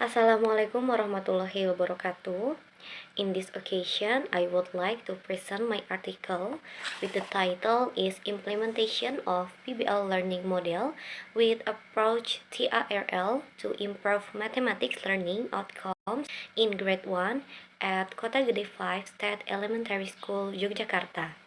Assalamualaikum warahmatullahi wabarakatuh. In this occasion, I would like to present my article with the title is Implementation of PBL Learning Model with Approach TARL to Improve Mathematics Learning Outcomes in Grade 1 at Kota Gede 5 State Elementary School, Yogyakarta.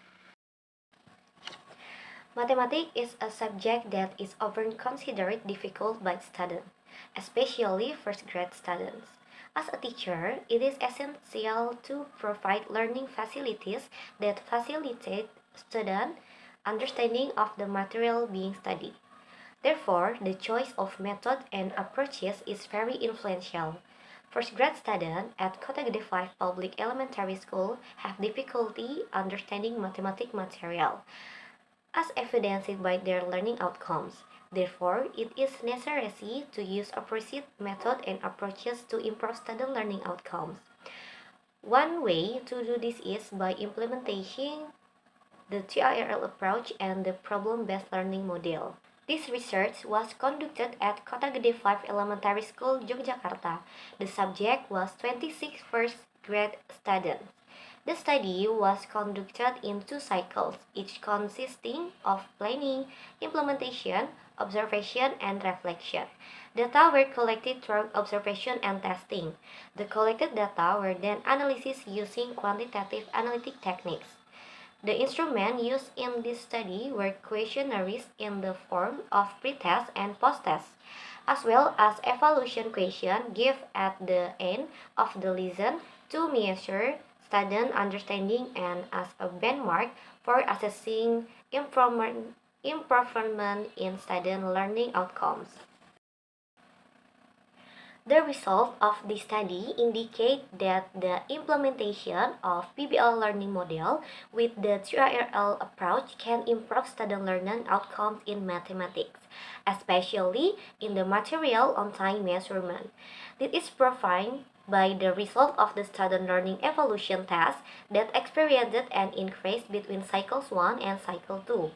Mathematics is a subject that is often considered difficult by students, especially first grade students. As a teacher, it is essential to provide learning facilities that facilitate student understanding of the material being studied. Therefore, the choice of method and approaches is very influential. First grade students at Kota Gede 5 Public Elementary School have difficulty understanding mathematics material as evidenced by their learning outcomes. Therefore, it is necessary to use appropriate method and approaches to improve student learning outcomes. One way to do this is by implementing the TIRL approach and the problem-based learning model. This research was conducted at Kota Gede 5 Elementary School, Yogyakarta. The subject was 26 first grade students. The study was conducted in 2 cycles, each consisting of planning, implementation, observation, and reflection. Data were collected through observation and testing. The collected data were then analyzed using quantitative analytic techniques. The instruments used in this study were questionnaires in the form of pre-test and post-test, as well as evaluation questions given at the end of the lesson to measure student understanding and as a benchmark for assessing improvement in student learning outcomes. The results of this study indicate that the implementation of PBL learning model with the TRL approach can improve student learning outcomes in mathematics, especially in the material on time measurement. This is proven by the result of the student learning evaluation test that experienced an increase between cycles 1 and cycle 2.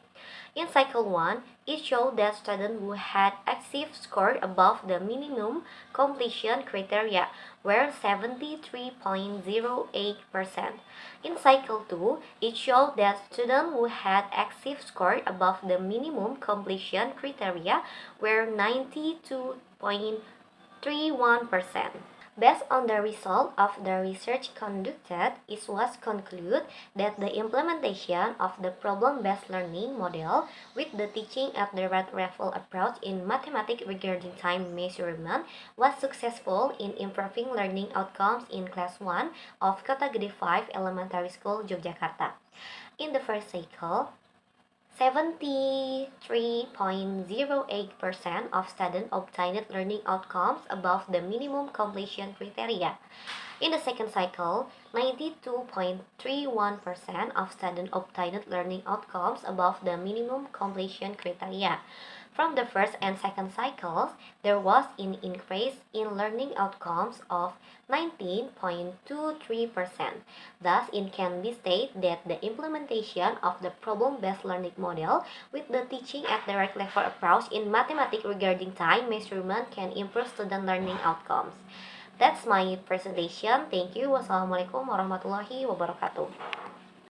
In cycle 1, it showed that students who had achieved score above the minimum completion criteria were 73.08%. In cycle 2, it showed that students who had achieved score above the minimum completion criteria were 92.31%. Based on the result of the research conducted, it was concluded that the implementation of the problem-based learning model with the teaching at the red level approach in mathematics regarding time measurement was successful in improving learning outcomes in Class 1 of Kota Gede 5 Elementary School, Yogyakarta. In the first cycle, 73.08% of students obtained learning outcomes above the minimum completion criteria. In the second cycle, 92.31% of students obtained learning outcomes above the minimum completion criteria. From the first and second cycles, there was an increase in learning outcomes of 19.23%. Thus, it can be stated that the implementation of the problem-based learning model with the teaching at direct level approach in mathematics regarding time measurement can improve student learning outcomes. That's my presentation. Thank you. Wassalamualaikum warahmatullahi wabarakatuh.